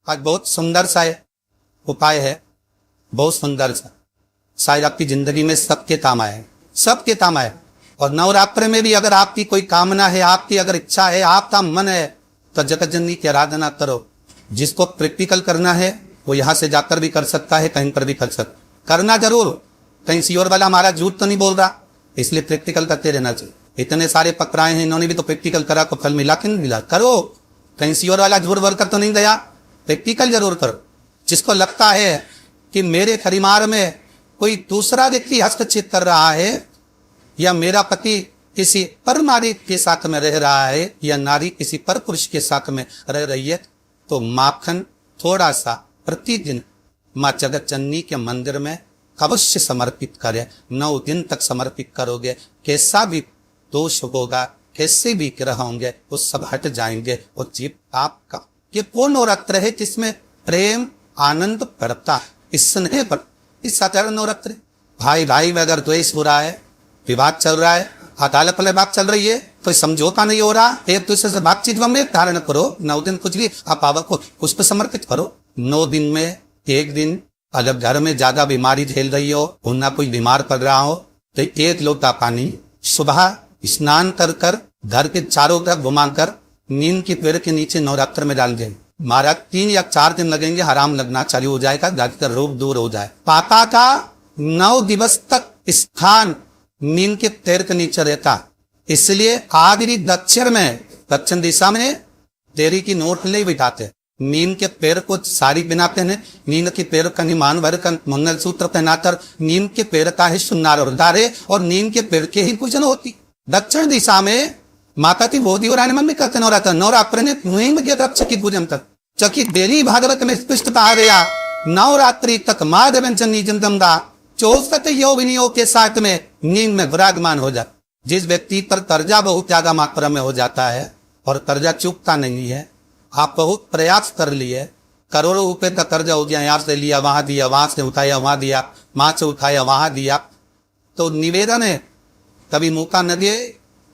आज बहुत सुंदर सा उपाय है, बहुत सुंदर सा, शायद आपकी जिंदगी में सबके काम आए, सबके काम आए। और नवरात्र में भी अगर आपकी कोई कामना है, आपकी अगर इच्छा है, आपका मन है, तो जगत जननी की आराधना करो। जिसको प्रैक्टिकल करना है वो यहाँ से जाकर भी कर सकता है, कहीं पर भी कर सकता, करना जरूर। कहीं सीओर वाला हमारा झूठ तो नहीं बोल रहा, इसलिए प्रैक्टिकल करते रहना चाहिए। इतने सारे पकड़ाए हैं, इन्होंने भी तो प्रैक्टिकल करा, को फल मिला कि नहीं मिला, करो। कहीं सीओर वाला झूठ बोलकर तो नहीं गया, प्रैक्टिकल जरूर करो। जिसको लगता है कि मेरे परिवार में कोई दूसरा व्यक्ति हस्तक्षेप कर रहा है, या मेरा पति किसी पर नारी के साथ में रह रहा है, या नारी किसी पर पुरुष के साथ में रह रही है, तो माखन थोड़ा सा प्रतिदिन माँ जगत जननी के मंदिर में अवश्य समर्पित करें। 9 दिन तक समर्पित करोगे, कैसा भी दोष होगा, कैसे भी ग्रह होंगे, वो सब हट जाएंगे। और जीव आपका ये वो नवरात्र है जिसमें प्रेम आनंद बढ़ता, इस स्नेह पर, इस साधारण नवरात्र। भाई भाई में अगर द्वेष हो रहा है, विवाद चल रहा है, अदालत वाले बात चल रही है, तो समझौता नहीं हो रहा, एक दूसरे से बातचीत में धारण करो। 9 दिन कुछ भी आप बाबा को पुष्प समर्पित करो। 9 दिन में एक दिन अगर घर में ज्यादा बीमारी झेल रही हो, ना कोई बीमार पड़ रहा हो, तो 1 लोटा पानी सुबह स्नान कर कर घर के चारों तरफ घुमाकर नीम के पेड़ के नीचे नवरात्र में डाल दें। महाराज 3 या 4 दिन लगेंगे, आराम लगना चालू हो जाएगा, जाति का रोग दूर हो जाए। पाता का 9 दिवस तक स्थान नीम के पेड़ के नीचे रहता, इसलिए आदि दक्षिण दिशा में देरी की नोट ले बिठाते। नीम के पेड़ को साड़ी पहनाते हैं, नीम के पेड़ का निमान भर कर मंगल सूत्र पहनाकर नीम के पेड़ का ही सुनार और दारे, और नीम के पेड़ के ही पूजन होती। दक्षिण दिशा में माता की बोधी और मन में करते नवरात्र ने नीम के वृक्ष की पूजन तक चकी देरी भागवत में स्पष्ट कहा गया। नवरात्रि तक माधव जननी जमदा 64 योगिनियों के साथ में नींद में विराजमान हो जाता। जिस व्यक्ति पर कर्जा बहुत ज्यादा मात्रा में हो जाता है और कर्जा चूकता नहीं है, आप बहुत प्रयास कर लिए, करोड़ों रुपए का कर्जा हो गया, यहाँ से लिया वहां दिया, वहां से उठाया वहां दिया, वहां से उठाया वहां दिया, तो निवेदन है कभी मौका न दे।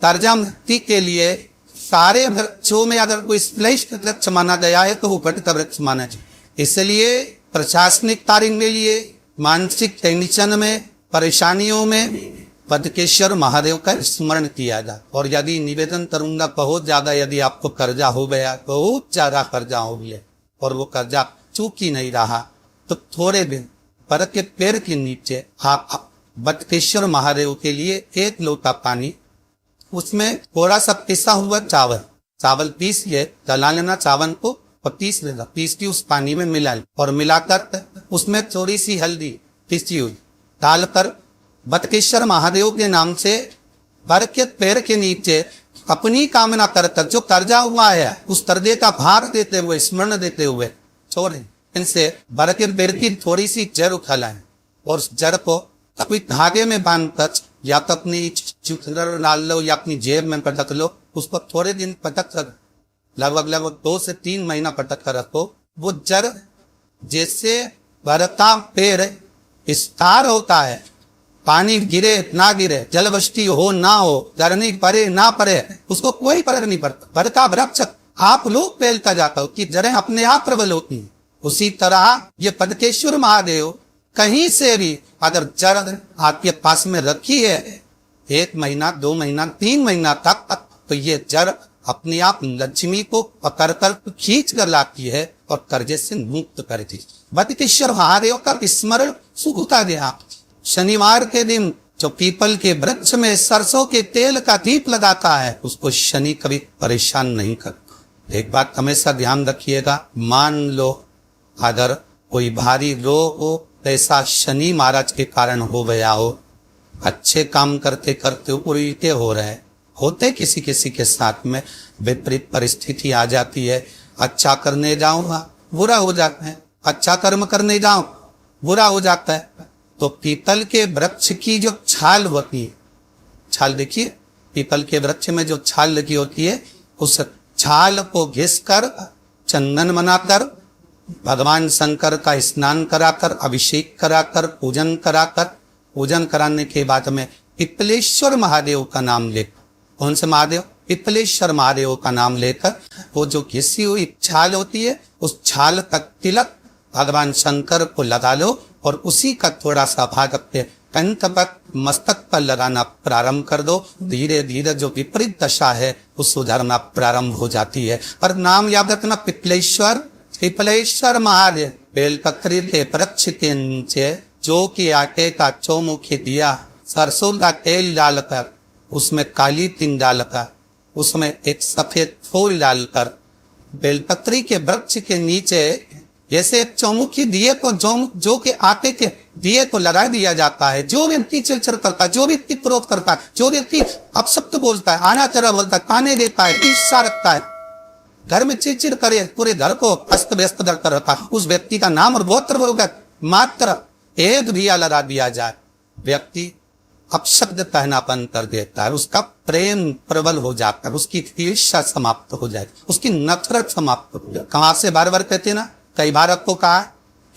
कर्जा मुक्ति के लिए सारे वृक्षों में अगर कोई श्रेष्ठ वृक्ष माना गया है तो वो वट का वृक्ष माना जाए। इसलिए प्रशासनिक कार्य में लिए, मानसिक टेंशन में, परेशानियों में बदकेश्वर महादेव का स्मरण किया जाए। और यदि निवेदन करूंगा बहुत ज्यादा, यदि आपको कर्जा हो गया, बहुत ज्यादा कर्जा हो गया और वो कर्जा चूक ही नहीं रहा, तो थोड़े दिन पर के पेड़ के नीचे आप बदकेश्वर महादेव के लिए 1 लोटा पानी, उसमें थोड़ा सा पिसा हुआ चावल पीसिए, जला लेना चावल को और पीस लेना, पीस के उस पानी में मिला और मिलाकर उसमें थोड़ी सी हल्दी पिसी हुई डालकर बदकेश्वर महादेव के नाम से बर के पेड़ के नीचे अपनी कामना कर जो कर्जा हुआ है उस कर्जे का भार देते हुए, स्मरण देते हुए छोड़े। इनसे बर के पेड़ की थोड़ी सी जड़ उठा लाए और उस जड़ को अपनी धागे में बांधकर या तो अपनी डाल लो या अपनी जेब में पटक लो। उसको थोड़े दिन पटक कर लगभग 2 से 3 महीना पटक कर रखो। वो जड़ जैसे बढ़ता पेड़ विस्तार होता है, पानी गिरे ना गिरे, जलवृष्टि हो ना हो, गर्मी पड़े ना पड़े, उसको कोई फर्क नहीं पड़ता। बढ़ता वृक्ष आप लोग फैलता जाता हो कि जड़ें अपने आप प्रबल होती हैं। उसी तरह ये बदकेश्वर महादेव कहीं से भी अगर जड़ आपके पास में रखी है 1 महीना 2 महीना 3 महीना तक, तो ये जड़ अपने आप लक्ष्मी को पकड़ कर खींच कर लाती है और कर्जे से मुक्त करती है। बदकेश्वर महादेव का स्मरण सुखता दे। आप शनिवार के दिन जो पीपल के वृक्ष में सरसों के तेल का दीप लगाता है, उसको शनि कभी परेशान नहीं करता। एक बात हमेशा ध्यान रखिएगा, मान लो अगर कोई भारी रोग हो, ऐसा शनि महाराज के कारण हो गया हो, अच्छे काम करते करते उल्टे हो रहे होते, किसी किसी के साथ में विपरीत परिस्थिति आ जाती है। अच्छा करने जाऊंगा बुरा हो जाता है, अच्छा कर्म करने जाऊं बुरा हो जाता है। तो पीपल के वृक्ष की जो छाल होती है, छाल देखिए पीपल के वृक्ष में जो छाल लगी होती है, उस छाल को घिसकर चंदन बनाकर भगवान शंकर का स्नान कराकर, अभिषेक कराकर, पूजन कराने के बाद में पिपलेश्वर महादेव का नाम ले। कौन से महादेव? पिपलेश्वर महादेव का नाम लेकर वो जो घिसी हुई छाल होती है उस छाल का तिलक भगवान शंकर को लगा लो और उसी का थोड़ा सा भाग अपने कंठ पर मस्तक पर लगाना प्रारंभ कर दो। धीरे धीरे जो विपरीत दशा है वो सुधरना प्रारंभ हो जाती है। पर नाम याद रखना, पिपलेश्वर, पिपलेश्वर महादेव। बेलपत्री के वृक्ष के नीचे जो कि आटे का चौमुखी दिया, सरसों का तेल डालकर उसमें काली तिल डालकर उसमें एक सफेद फूल डालकर बेलपत्री के वृक्ष के नीचे जैसे एक चौमुखी दिए को जो के आटे के दिए को लगा दिया जाता है। जो व्यक्ति चिड़चिड़ करता है, जो व्यक्ति क्रोध करता है, जो व्यक्ति अपशब्द बोलता है, आनाचरा बोलता है, काने देता है, ईर्ष्या रखता है, घर में चिड़चिड़ करे, पूरे घर को अस्त व्यस्त करता रहता है, उस व्यक्ति का नाम और गोत्र बोलकर मात्र एक दिया लगा दिया जाए, व्यक्ति अपशब्द कहना बंद कर देता है, उसका प्रेम प्रबल हो जाता है, उसकी ईर्ष्या समाप्त हो जाएगी, उसकी नफरत समाप्त हो जाए। कहां से बार बार कहते ना, कई बार आपको कहा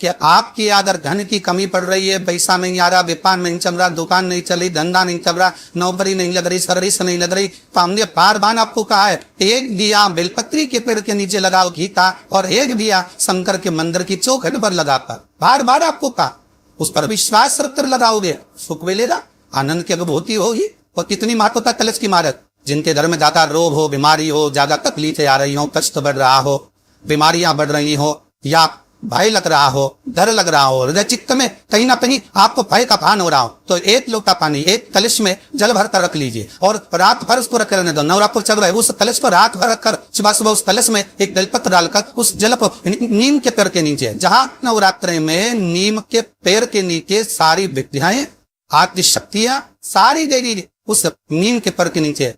कि आपकी अगर धन की कमी पड़ रही है, पैसा नहीं आ रहा, व्यापार नहीं चल रहा, दुकान नहीं चली, धंधा नहीं चल रहा, नौकरी नहीं लग रही, सर्विस नहीं लग रही, तो हमने बार बार आपको कहा है एक दिया बेलपत्री के पेड़ के नीचे लगाओ घी का और एक दिया शंकर के मंदिर की चौखट पर लगाकर, बार बार आपको कहा, उस पर विश्वास रखकर लगाओगे, सुख मिलेगा, आनंद की अनुभूति होगी। और कितनी महत्वता कलश की मारत, जिनके घर में ज्यादा रोग हो, बीमारी हो, ज्यादा तकलीफें आ रही हो, कष्ट बढ़ रहा हो, बीमारियां बढ़ रही हो, या भय लग रहा हो, डर लग रहा हो, हृदय चित्त में कहीं ना कहीं आपको भय का भान हो रहा हो, तो एक लोटा पानी एक कलश में जल भर कर रख लीजिए और रात भर उसको रख रहने दो। नवरात्र चल रहा है, उस कलश को रात भर रखकर सुबह सुबह उस कलश में एक बेलपत्र डालकर उस जल को नीम के पेड़ के नीचे, जहां नवरात्र में नीम के पेड़ के नीचे सारी विद्याएं, आदि शक्तियां सारी देवी उस नीम के पेड़ के नीचे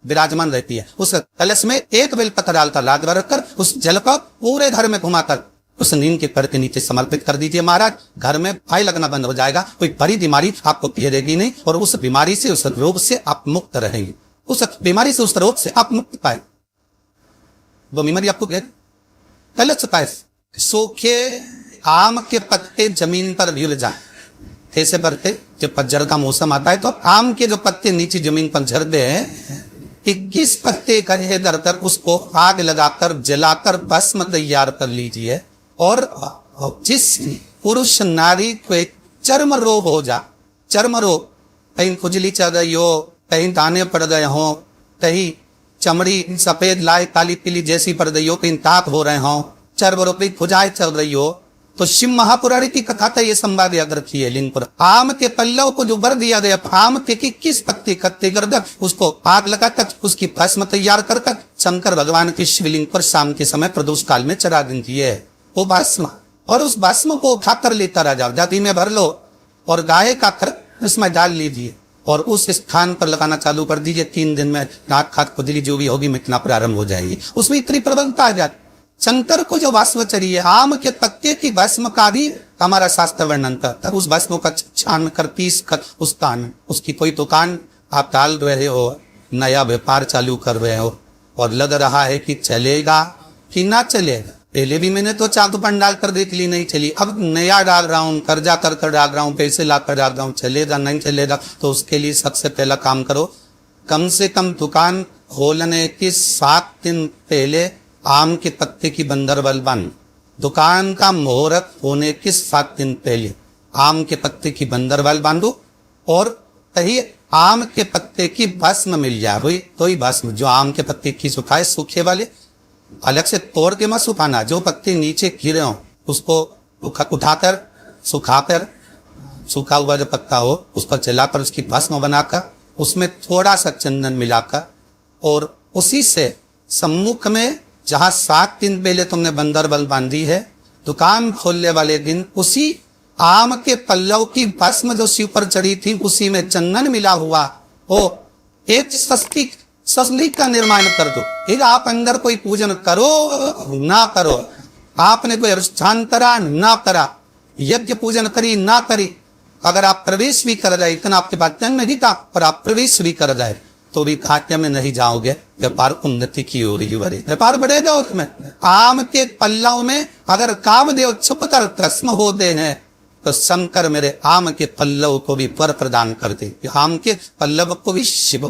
विराजमान रहती है। उस कलश में एक बेलपत्र डालकर रात भर रखकर उस जल को पूरे घर में घुमाकर उस नीम के पेड़ के नीचे समर्पित कर दीजिए महाराज। घर में भय लगना बंद हो जाएगा, कोई बड़ी बीमारी आपको घेरेगी नहीं और उस बीमारी से, उस रोग से आप मुक्त रहेंगे, उस बीमारी से, उस रोग से आप मुक्त पाए। वो बीमारी आपको घेर कलश पाए। सूखे आम के पत्ते जमीन पर गिर जाए, ऐसे बढ़ते जब पतझड़ का मौसम आता है तो आम के जो पत्ते नीचे जमीन पर झड़ते हैं, 21 पत्ते गड्ढे दरकर उसको आग लगाकर जलाकर भस्म तैयार कर लीजिए। और जिस पुरुष नारी को एक चर्म रोग हो जा, चर्म रोग, कहीं खुजली चल रही हो, कहीं दाने पड़ गए हो, कहीं चमड़ी सफेद लाल काली पीली जैसी पड़ गई हो, कहीं ताप हो रहे हो, चर्म रोग की खुजाई चल रही हो, तो शिव महापुराणी की कथा था ये संवाद याद रखिए। लिंगपुर आम के पल्लव को जो वर दिया गया, आम के 21 पत्ते इकट्ठे कर कर उसको आग लगाकर उसकी भस्म तैयार कर कर शंकर भगवान के शिवलिंग पर शाम के समय प्रदोष काल में चढ़ा दीजिए वो भस्म, और उस भस्म को उठाकर लेता रह जाओ, जाति में भर लो और गाय का खर उसमें डाल लीजिए और उस स्थान पर लगाना चालू कर दीजिए। 3 दिन में नाक खात खुजली जो भी होगी मिटना प्रारंभ हो जाएगी। उसमें इतनी प्रबलता आ जाती। शंकर को जो भस्म चाहिए, आम के पत्ते की भस्म का भी हमारा शास्त्र वर्णन करता है। उस भस्म का छान कर पीस कर उसकी कोई दुकान आप डाल रहे हो, नया व्यापार चालू कर रहे हो और लग रहा है कि चलेगा कि ना चलेगा। पहले भी मैंने तो 4 दुकान डाल कर देख ली, नहीं चली, अब नया डाल रहा हूँ, कर्जा कर कर डाल रहा हूँ, पैसे ला कर डाल रहा हूँ, चलेगा नहीं चलेगा। तो उसके लिए सबसे पहला काम करो, कम से कम दुकान खोलने के 7 दिन पहले आम के पत्ते की बंदरबल बन, दुकान का मुहूर्त होने के 7 दिन पहले आम के पत्ते की बंदरबल बांधो और कहीं आम के पत्ते की भस्म मिल जाए, वही तो ही भस्म जो आम के पत्ते की सुखाए, सूखे वाले अलग से तोड़ के मत सुखाना, जो पत्ते नीचे गिरे हो उसको उठाकर सुखाकर, सूखा हुआ जो पत्ता हो उस पर जलाकर उसकी भस्म बनाकर उसमें थोड़ा सा चंदन मिलाकर और उसी से सम्मुख में जहां 7 दिन पहले तुमने बंदरबल बांधी है, दुकान खोलने वाले दिन उसी आम के पल्लव की भस्म जो शिव पर चढ़ी थी उसी में चंदन मिला हुआ हो एक ससली का निर्माण कर दो। फिर आप अंदर कोई पूजन करो ना करो, आपने कोई अनुष्ठान करा ना करा, यज्ञ पूजन करी ना करी, अगर आप प्रवेश भी कर जाए, इतना आपके पास जन्म नहीं था पर आप प्रवेश भी कर जाए तो भी खाते में नहीं जाओगे, व्यापार उन्नति की हो रही है, व्यापार बढ़ेगा। उसमें आम के पल्लव में अगर कामदेव छुपकर भस्म होते हैं तो शंकर मेरे आम के पल्लव को भी वर प्रदान कर दे, आम के पल्लव को भी शिव